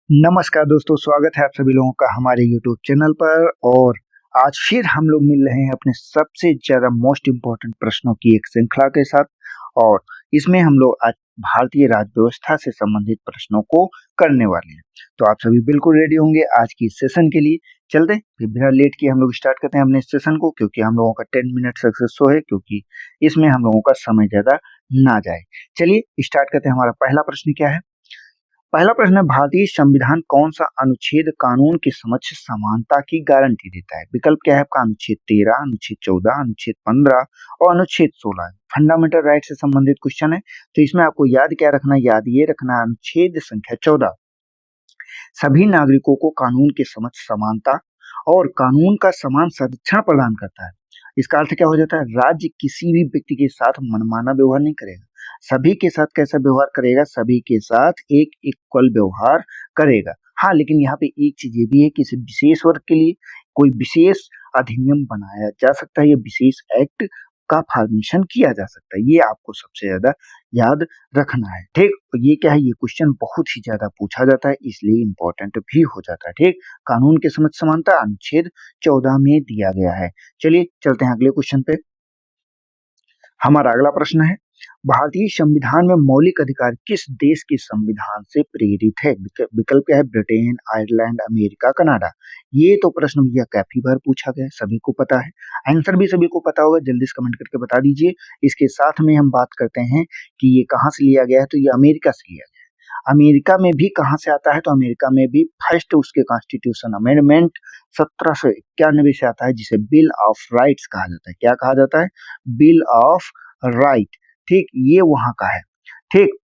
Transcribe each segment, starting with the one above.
नमस्कार दोस्तों, स्वागत है आप सभी लोगों का हमारे YouTube चैनल पर। और आज फिर हम लोग मिल रहे हैं अपने सबसे ज़्यादा मोस्ट इम्पोर्टेंट प्रश्नों की एक श्रृंखला के साथ। और इसमें हम लोग आज भारतीय राज्य व्यवस्था से संबंधित प्रश्नों को करने वाले हैं। तो आप सभी बिल्कुल रेडी होंगे आज की इस सेशन के लिए। चलते हैं फिर बिना लेट किए हम लोग स्टार्ट करते हैं अपने इस सेशन को, क्योंकि हम लोगों का 10 मिनट सक्सेस शो है, क्योंकि इसमें हम लोगों का समय ज़्यादा ना जाए। चलिए स्टार्ट करते हैं। हमारा पहला प्रश्न क्या है? पहला प्रश्न है, भारतीय संविधान कौन सा अनुच्छेद कानून के समक्ष समानता की गारंटी देता है? विकल्प क्या है आपका? अनुच्छेद 13, अनुच्छेद 14, अनुच्छेद 15 और अनुच्छेद 16। फंडामेंटल राइट से संबंधित क्वेश्चन है, तो इसमें आपको याद क्या रखना है? याद ये रखना है अनुच्छेद संख्या 14 सभी नागरिकों को कानून के समक्ष समानता और कानून का समान संरक्षण प्रदान करता है। इसका अर्थ क्या हो जाता है? राज्य किसी भी व्यक्ति के साथ मनमाना व्यवहार नहीं करेगा, सभी के साथ कैसा व्यवहार करेगा? सभी के साथ एक इक्वल व्यवहार करेगा। हाँ, लेकिन यहाँ पे एक चीज ये भी है कि किसी विशेष वर्ग के लिए कोई विशेष अधिनियम बनाया जा सकता है या विशेष एक्ट का फॉर्मेशन किया जा सकता है। ये आपको सबसे ज्यादा याद रखना है, ठीक। तो ये क्या है? ये क्वेश्चन बहुत ही ज्यादा पूछा जाता है, इसलिए इंपॉर्टेंट भी हो जाता है, ठीक। कानून के समक्ष समानता अनुच्छेद 14 में दिया गया है। चलिए चलते हैं अगले क्वेश्चन पे। हमारा अगला प्रश्न है, भारतीय संविधान में मौलिक अधिकार किस देश के संविधान से प्रेरित है? विकल्प क्या है? Britain, Ireland, America, Canada. ये तो प्रश्न भैया काफी बार पूछा गया है, सभी को पता है। आंसर भी सभी को पता होगा, जल्दी से कमेंट करके बता दीजिए। इसके साथ में हम बात करते हैं कि ये कहाँ से लिया गया है, तो ये अमेरिका से लिया गया है। अमेरिका में भी कहाँ से आता है? तो अमेरिका में भी फर्स्ट उसके कॉन्स्टिट्यूशन अमेंडमेंट 1791 से आता है, जिसे बिल ऑफ राइट्स कहा जाता है। क्या कहा जाता है? बिल ऑफ राइट, ठीक। ये वहां का है, ठीक।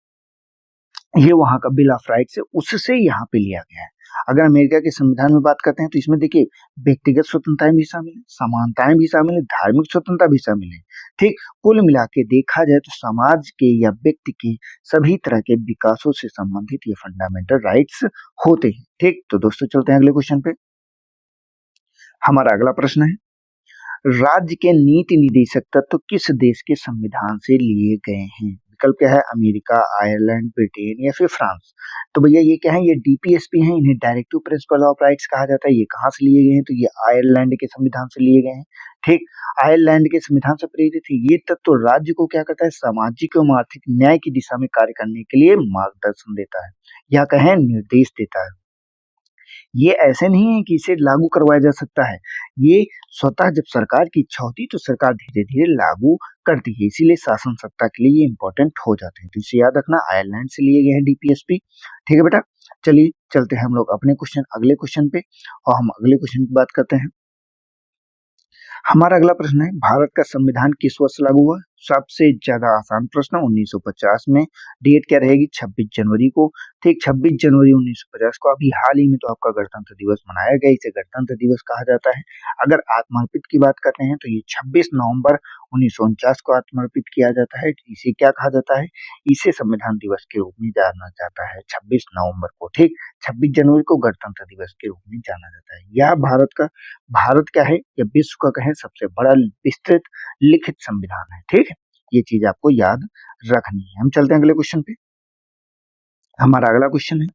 ये वहां का बिल ऑफ राइट से उससे यहाँ पे लिया गया है। अगर अमेरिका के संविधान में बात करते हैं तो इसमें देखिए व्यक्तिगत स्वतंत्रताएं भी शामिल है, समानताएं भी शामिल है, धार्मिक स्वतंत्रता भी शामिल है, ठीक। कुल मिला के देखा जाए तो समाज के या व्यक्ति के सभी तरह के विकासों से संबंधित ये फंडामेंटल राइट्स होते हैं, ठीक। तो दोस्तों चलते हैं अगले क्वेश्चन पे। हमारा अगला प्रश्न है, राज्य के नीति निर्देशक तत्व किस देश के संविधान से लिए गए हैं? विकल्प क्या है? अमेरिका, आयरलैंड, ब्रिटेन या फिर फ्रांस। तो भैया ये क्या है? ये डीपीएसपी हैं, इन्हें डायरेक्टिव प्रिंसिपल ऑफ राइट्स कहा जाता है। ये कहाँ से लिए गए हैं? तो ये आयरलैंड के संविधान से लिए गए हैं, ठीक। आयरलैंड के संविधान से प्रेरित है। ये तत्व राज्य को क्या करता है? सामाजिक एवं आर्थिक न्याय की दिशा में कार्य करने के लिए मार्गदर्शन देता है या कहें निर्देश देता है। ये ऐसे नहीं है कि इसे लागू करवाया जा सकता है, ये स्वतः जब सरकार की इच्छा होती है तो सरकार धीरे धीरे लागू करती है, इसीलिए शासन सत्ता के लिए ये इंपॉर्टेंट हो जाते हैं। तो इसे याद रखना, आयरलैंड से लिए गए हैं डीपीएसपी, ठीक है बेटा। चलिए चलते हैं हम लोग अपने अगले क्वेश्चन पे, और हम अगले क्वेश्चन की बात करते हैं। हमारा अगला प्रश्न है, भारत का संविधान किस वर्ष लागू हुआ? सबसे ज्यादा आसान प्रश्न, 1950 में। डेट क्या रहेगी? 26 जनवरी को, ठीक। 26 जनवरी 1950 को। अभी हाल ही में तो आपका गणतंत्र दिवस मनाया गया, इसे गणतंत्र दिवस कहा जाता है। अगर आत्मार्पित की बात करते हैं तो ये 26 नवंबर 1949 को आत्मार्पित किया जाता है। इसे क्या कहा जाता है? इसे संविधान दिवस के रूप में जाना जाता है, 26 नवंबर को, ठीक। 26 जनवरी को गणतंत्र दिवस के रूप में जाना जाता है। यह भारत क्या है या विश्व का कहें सबसे बड़ा विस्तृत लिखित संविधान है, ठीक है। ये चीज आपको याद रखनी है। हम चलते हैं अगले क्वेश्चन पे। हमारा अगला क्वेश्चन है,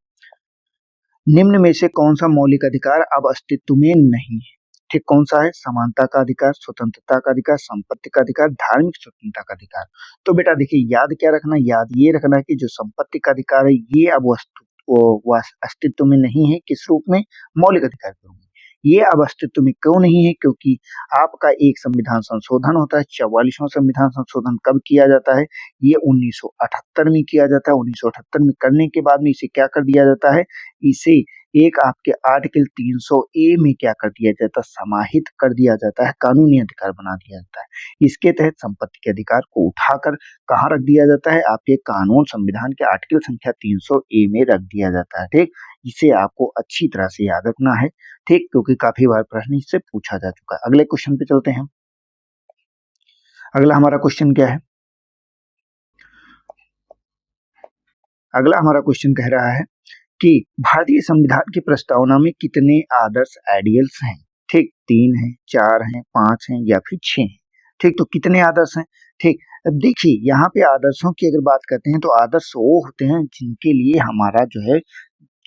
निम्न में से कौन सा मौलिक अधिकार अब अस्तित्व में नहीं है? ठीक, कौन सा है? समानता का अधिकार, स्वतंत्रता का अधिकार, संपत्ति का अधिकार, धार्मिक स्वतंत्रता का अधिकार। तो बेटा देखिए याद क्या रखना, याद ये रखना कि जो संपत्ति का अधिकार है ये अब अस्तित्व में नहीं है। किस रूप में? मौलिक अधिकार के रूप में। ये अब अस्तित्व में क्यों नहीं है? क्योंकि आपका एक संविधान संशोधन होता है, 44वां संविधान संशोधन कब किया जाता है? ये 1978 में किया जाता है। 1978 में करने के बाद में इसे क्या कर दिया जाता है? इसे एक आपके आर्टिकल 300 ए में क्या कर दिया जाता है? समाहित कर दिया जाता है, कानूनी अधिकार बना दिया जाता है। इसके तहत संपत्ति के अधिकार को उठाकर कहाँ रख दिया जाता है? आपके कानून संविधान के आर्टिकल संख्या 300 ए में रख दिया जाता है, ठीक। इसे आपको अच्छी तरह से याद रखना है, ठीक, क्योंकि काफी बार प्रश्न इससे पूछा जा चुका है। अगले क्वेश्चन पे चलते हैं। अगला हमारा क्वेश्चन क्या है? अगला हमारा क्वेश्चन कह रहा है कि भारतीय संविधान की प्रस्तावना में कितने आदर्श आइडियल्स हैं? ठीक, 3 हैं, 4 हैं, 5 हैं या फिर 6 हैं, ठीक। तो कितने आदर्श हैं? ठीक। अब देखिए यहाँ पे आदर्शों की अगर बात करते हैं तो आदर्श वो होते हैं जिनके लिए हमारा जो है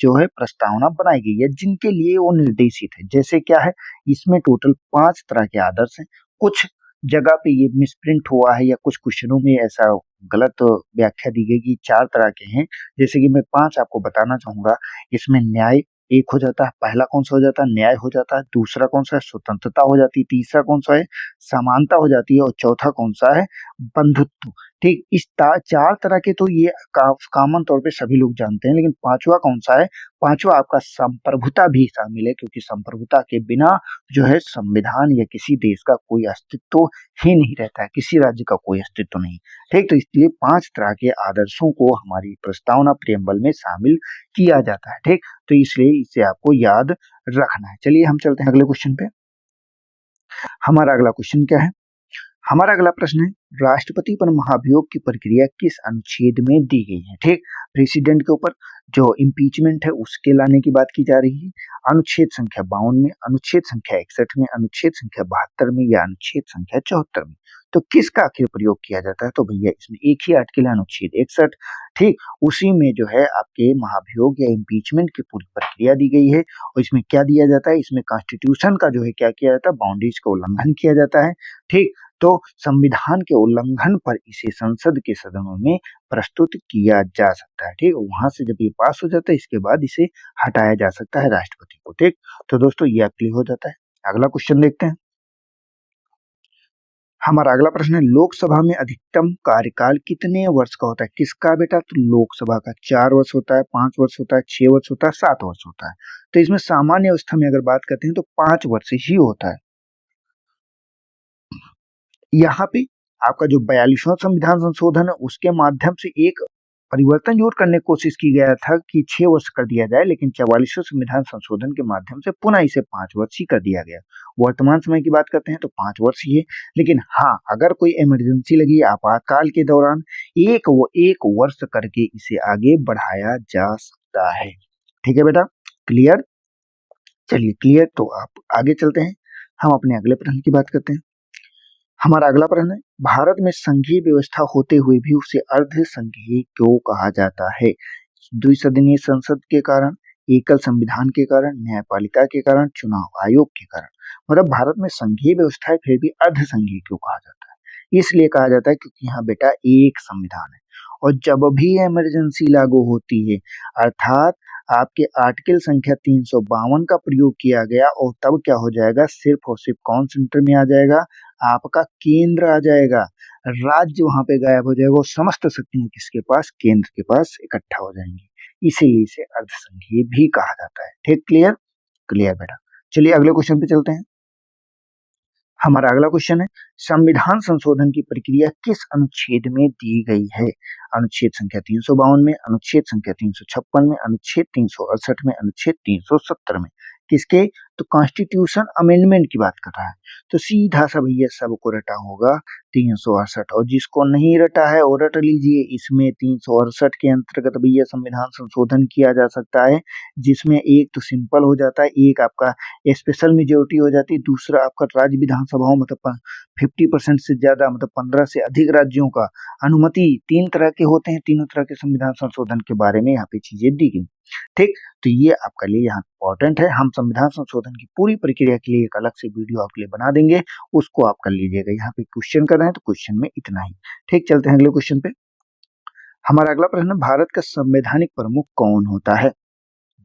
जो है प्रस्तावना बनाई गई है जिनके लिए वो निर्देशित है। जैसे क्या है, इसमें टोटल 5 तरह के आदर्श हैं। कुछ जगह पे ये मिसप्रिंट हुआ है या कुछ क्वेश्चनों में ऐसा गलत व्याख्या दी गई कि 4 तरह के हैं। जैसे कि मैं 5 आपको बताना चाहूंगा। इसमें न्याय एक हो जाता है, पहला कौन सा हो जाता है, न्याय हो जाता है। दूसरा कौन सा है, स्वतंत्रता हो जाती है। तीसरा कौन सा है, समानता हो जाती है। और चौथा कौन सा है, बंधुत्व। ठीक, इस 4 तरह के तो ये कॉमन तौर पे सभी लोग जानते हैं, लेकिन पांचवा कौन सा है, पांचवा आपका संप्रभुता भी शामिल है, क्योंकि संप्रभुता के बिना जो है संविधान या किसी देश का कोई अस्तित्व ही नहीं रहता है, किसी राज्य का कोई अस्तित्व नहीं। ठीक, तो इसलिए 5 तरह के आदर्शों को हमारी प्रस्तावना प्रियम्बल में शामिल किया जाता है। ठीक, तो इसलिए इसे आपको याद रखना है। चलिए हम चलते हैं अगले क्वेश्चन पे। हमारा अगला क्वेश्चन क्या है, हमारा अगला प्रश्न है, राष्ट्रपति पर महाभियोग की प्रक्रिया किस अनुच्छेद में दी गई है। ठीक, प्रेसिडेंट के ऊपर जो इम्पीचमेंट है उसके लाने की बात की जा रही है। अनुच्छेद संख्या 52 में, अनुच्छेद संख्या 61 में, अनुच्छेद संख्या 72 में या अनुच्छेद संख्या 74 में। तो किसका आखिर प्रयोग किया जाता है, तो भैया इसमें एक ही आर्टिकल है, अनुच्छेद 61। ठीक, उसी में जो है आपके महाभियोग या इम्पीचमेंट की पूरी प्रक्रिया दी गई है। और इसमें क्या दिया जाता है, इसमें कॉन्स्टिट्यूशन का जो है क्या किया जाता है, बाउंड्रीज का उल्लंघन किया जाता है। ठीक, तो संविधान के उल्लंघन पर इसे संसद के सदनों में प्रस्तुत किया जा सकता है। ठीक, वहां से जब ये पास हो जाता है इसके बाद इसे हटाया जा सकता है राष्ट्रपति को। ठीक, तो दोस्तों ये क्लियर हो जाता है। अगला क्वेश्चन देखते हैं। हमारा अगला प्रश्न है, लोकसभा में अधिकतम कार्यकाल कितने वर्ष का होता है। किसका बेटा, तो लोकसभा का 4 वर्ष होता है, 5 वर्ष होता है, 6 वर्ष होता है, 7 वर्ष होता है। तो इसमें सामान्य अवस्था में अगर बात करते हैं तो 5 वर्ष ही होता है। यहाँ पे आपका जो 42वां संविधान संशोधन है उसके माध्यम से एक परिवर्तन जरूर करने की कोशिश की गया था कि 6 वर्ष कर दिया जाए, लेकिन 44वें संविधान संशोधन के माध्यम से पुनः इसे 5 वर्ष ही कर दिया गया। वर्तमान समय की बात करते हैं तो 5 वर्ष ही है, लेकिन हाँ अगर कोई इमरजेंसी लगी आपातकाल के दौरान एक वर्ष करके इसे आगे बढ़ाया जा सकता है। ठीक है बेटा, क्लियर। चलिए क्लियर, तो आप आगे चलते हैं, हम अपने अगले प्रश्न की बात करते हैं। हमारा अगला प्रश्न है, भारत में संघीय व्यवस्था होते हुए भी उसे अर्ध संघीय क्यों कहा जाता है। द्विसदनीय संसद के कारण, एकल संविधान के कारण, न्यायपालिका के कारण, चुनाव आयोग के कारण। मतलब भारत में संघीय व्यवस्था है फिर भी अर्ध संघीय क्यों कहा जाता है। इसलिए कहा जाता है क्योंकि यहाँ बेटा एक संविधान है, और जब भी इमरजेंसी लागू होती है अर्थात आपके आर्टिकल संख्या 352 का प्रयोग किया गया, और तब क्या हो जाएगा, सिर्फ और सिर्फ कौन सेंटर में आ जाएगा, आपका केंद्र आ जाएगा, राज्य वहां पे गायब हो जाएगा और समस्त शक्तियां किसके पास, केंद्र के पास इकट्ठा हो जाएंगी। इसीलिए इसे अर्धसंघीय भी कहा जाता है। ठीक, क्लियर। क्लियर बेटा, चलिए अगले क्वेश्चन पे चलते हैं। हमारा अगला क्वेश्चन है, संविधान संशोधन की प्रक्रिया किस अनुच्छेद में दी गई है। अनुच्छेद संख्या 352 में, अनुच्छेद संख्या 356 में, अनुच्छेद 368 में, अनुच्छेद 370 में। किसके, तो कॉन्स्टिट्यूशन अमेंडमेंट की बात कर रहा है। तो सीधा सा भैया सबको रटा होगा 368, और जिसको नहीं रटा है वो रट लीजिए। इसमें 368 के अंतर्गत भैया संविधान संशोधन किया जा सकता है, जिसमें एक तो सिंपल हो जाता है, एक आपका स्पेशल मेजोरिटी हो जाती है, दूसरा आपका राज्य विधानसभाओं मतलब 50% से ज्यादा मतलब 15 से अधिक राज्यों का अनुमति। 3 तरह के होते हैं, तीनों तरह के संविधान संशोधन के बारे में यहाँ पे चीजें दी गई। ठीक, तो ये आपके लिए यहाँ इंपॉर्टेंट है। हम संविधान संशोधन की पूरी प्रक्रिया के लिए एक अलग से वीडियो आपके लिए बना देंगे, उसको आप कर लीजिएगा। यहाँ पे क्वेश्चन कर रहे हैं तो क्वेश्चन में इतना ही। ठीक, चलते हैं अगले क्वेश्चन पे। हमारा अगला प्रश्न, भारत का संवैधानिक प्रमुख कौन होता है।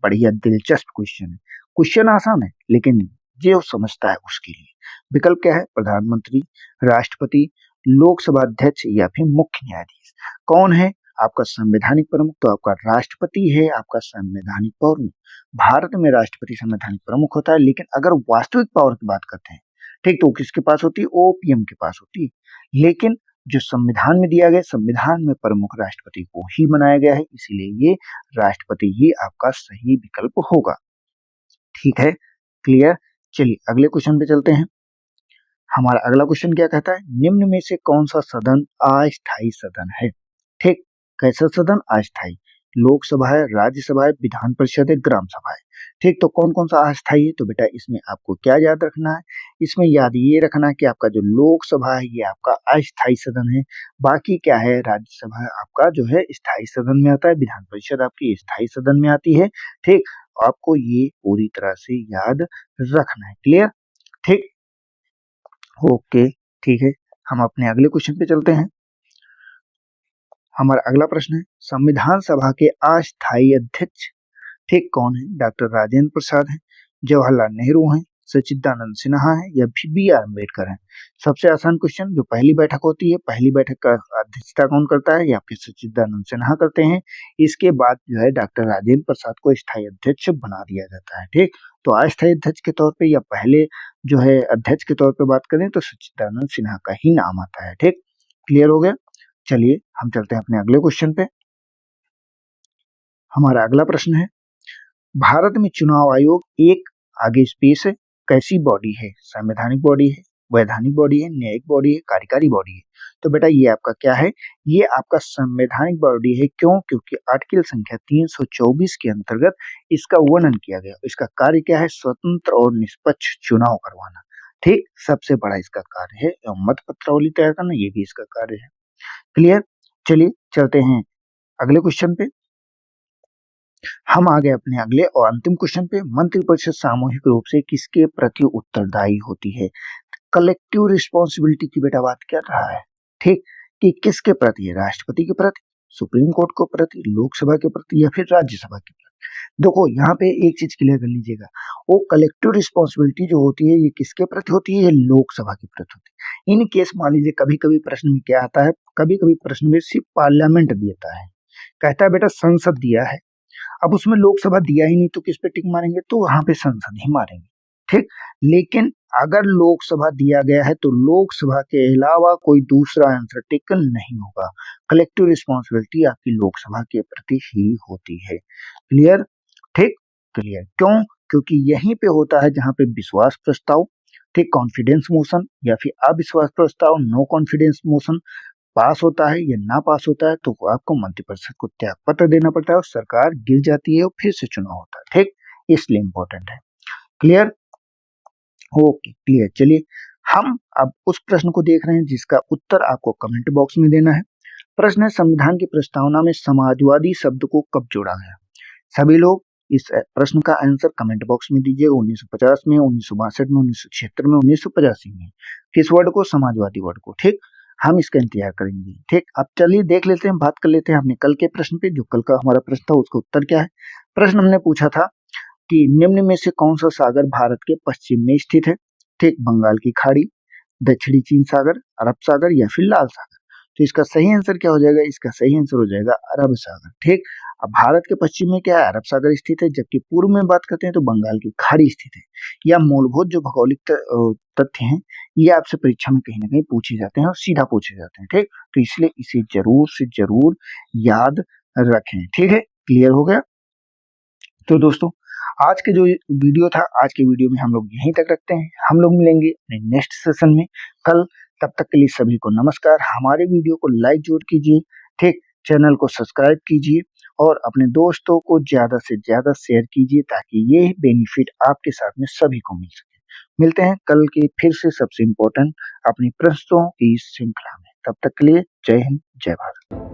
बढ़िया दिलचस्प क्वेश्चन है। क्वेश्चन आसान है लेकिन जो समझता है उसके लिए। विकल्प क्या है, प्रधानमंत्री, राष्ट्रपति, लोकसभा अध्यक्ष या फिर मुख्य न्यायाधीश। कौन है आपका संवैधानिक प्रमुख, तो आपका राष्ट्रपति है आपका संवैधानिक प्रमुख। भारत में राष्ट्रपति संवैधानिक प्रमुख होता है, लेकिन अगर वास्तविक पावर की बात करते हैं, ठीक, तो किसके पास होती है, ओपीएम के पास होती है। लेकिन जो संविधान में दिया गया, संविधान में प्रमुख राष्ट्रपति को ही बनाया गया है, इसीलिए ये राष्ट्रपति ही आपका सही विकल्प होगा। ठीक है, क्लियर। चलिए अगले क्वेश्चन पे चलते हैं। हमारा अगला क्वेश्चन क्या कहता है, निम्न में से कौन सा सदन अस्थायी सदन है। ठीक, कैसा सदन, अस्थायी। लोकसभा है, राज्यसभा है, विधान परिषद है, ग्राम सभा है। ठीक, तो कौन कौन सा अस्थायी है, तो बेटा इसमें आपको क्या याद रखना है, इसमें याद ये रखना है कि आपका जो लोकसभा है ये आपका अस्थायी सदन है, बाकी क्या है राज्यसभा आपका जो है स्थायी सदन में आता है, विधान परिषद आपकी स्थायी सदन में आती है। ठीक, आपको ये पूरी तरह से याद रखना है। क्लियर? ठीक, ओके, ठीक है, हम अपने अगले क्वेश्चन पे चलते हैं। हमारा अगला प्रश्न है, संविधान सभा के अस्थायी अध्यक्ष ठीक कौन है? डॉक्टर राजेंद्र प्रसाद हैं, जवाहरलाल नेहरू हैं, सच्चिदानंद सिन्हा है या फिर बी आर अम्बेडकर हैं? सबसे आसान क्वेश्चन, जो पहली बैठक होती है, पहली बैठक का अध्यक्षता कौन करता है? या फिर सच्चिदानंद सिन्हा करते हैं। इसके बाद जो है डॉक्टर राजेंद्र प्रसाद को स्थायी अध्यक्ष बना दिया जाता है। ठीक, तो अस्थायी अध्यक्ष के तौर पे या पहले जो है अध्यक्ष के तौर पे बात करें तो सच्चिदानंद सिन्हा का ही नाम आता है। ठीक, क्लियर हो गया? चलिए हम चलते हैं अपने अगले क्वेश्चन पे। हमारा अगला प्रश्न है, भारत में चुनाव आयोग एक आगे स्पेस है, कैसी बॉडी है? संवैधानिक बॉडी है, वैधानिक बॉडी है, न्यायिक बॉडी है, कार्यकारी बॉडी है? तो बेटा ये आपका क्या है? ये आपका संवैधानिक बॉडी है। क्यों? क्योंकि आर्टिकल संख्या 324 के अंतर्गत इसका वर्णन किया गया। इसका कार्य क्या है? स्वतंत्र और निष्पक्ष चुनाव करवाना। ठीक, सबसे बड़ा इसका कार्य है। एवं मत पत्रावली तैयार करना, ये भी इसका कार्य है। क्लियर? चलिए चलते हैं अगले क्वेश्चन पे। हम आ गए अपने अगले और अंतिम क्वेश्चन पे। मंत्रिपरिषद सामूहिक रूप से किसके प्रति उत्तरदायी होती है? कलेक्टिव रिस्पॉन्सिबिलिटी की बेटा बात कर रहा है। ठीक, कि किसके प्रति है? राष्ट्रपति के प्रति, सुप्रीम कोर्ट के प्रति, लोकसभा के प्रति या फिर राज्यसभा के प्रति? देखो यहाँ पे एक चीज क्लियर कर लीजिएगा, वो कलेक्टिव रिस्पॉन्सिबिलिटी जो होती है ये किसके प्रति होती है? ये लोकसभा के प्रति होती है। इन केस मान लीजिए कभी कभी प्रश्न में क्या आता है, कभी कभी प्रश्न में सिर्फ पार्लियामेंट देता है, कहता है बेटा संसद दिया है, अब उसमें लोकसभा दिया ही नहीं तो किस पे टिक मारेंगे? तो वहां पे संसद ही मारेंगे। ठीक, लेकिन अगर लोकसभा दिया गया है तो लोकसभा के अलावा कोई दूसरा आंसर टिक नहीं होगा। कलेक्टिव रिस्पॉन्सिबिलिटी आपकी लोकसभा के प्रति ही होती है। क्लियर? ठीक, क्लियर। क्यों? क्योंकि यहीं पे होता है जहां पे विश्वास प्रस्ताव, ठीक, कॉन्फिडेंस मोशन या फिर अविश्वास प्रस्ताव, नो कॉन्फिडेंस मोशन पास होता है या ना पास होता है तो आपको मंत्रिपरिषद को त्यागपत्र देना पड़ता है और सरकार गिर जाती है और फिर से चुनाव होता है। ठीक, इसलिए इंपॉर्टेंट है। क्लियर? Okay, clear. चलिए हम अब उस प्रश्न को देख रहे हैं जिसका उत्तर आपको कमेंट बॉक्स में देना है। प्रश्न है, संविधान की प्रस्तावना में समाजवादी शब्द को कब जोड़ा गया? सभी लोग इस प्रश्न का आंसर कमेंट बॉक्स में दीजिए। 1950 में, 1962 में, 1976 में, 1985 में। किस वर्ड को? समाजवादी वर्ड को। ठीक, हम इसका इंतजार करेंगे। ठीक, अब चलिए देख लेते हैं, बात कर लेते हैं अपने कल के प्रश्न पे। जो कल का हमारा प्रश्न था उसका उत्तर क्या है? प्रश्न हमने पूछा था कि निम्न में से कौन सा सागर भारत के पश्चिम में स्थित है? ठीक, बंगाल की खाड़ी, दक्षिणी चीन सागर, अरब सागर या फिर लाल सागर? तो इसका सही आंसर क्या हो जाएगा? इसका सही आंसर हो जाएगा अरब सागर। ठीक, अब भारत के पश्चिम में क्या है? अरब सागर स्थित है, जबकि पूर्व में बात करते हैं तो बंगाल की खाड़ी स्थित है। या मूलभूत जो भौगोलिक तथ्य हैं ये आपसे परीक्षा में कहीं ना कहीं पूछे जाते हैं और सीधा पूछे जाते हैं। ठीक, तो इसलिए इसे जरूर से जरूर याद रखें। ठीक है, क्लियर हो गया? तो दोस्तों आज के जो वीडियो था, आज के वीडियो में हम लोग यहीं तक रखते हैं। हम लोग मिलेंगे अपने नेक्स्ट सेशन में कल। तब तक के लिए सभी को नमस्कार। हमारे वीडियो को लाइक जरूर कीजिए, ठीक, चैनल को सब्सक्राइब कीजिए और अपने दोस्तों को ज्यादा से ज्यादा शेयर कीजिए ताकि ये बेनिफिट आपके साथ में सभी को मिल सके। मिलते हैं कल के फिर से सबसे इम्पोर्टेंट अपनी प्रश्नों की श्रृंखला में। तब तक के लिए जय हिंद, जय भारत।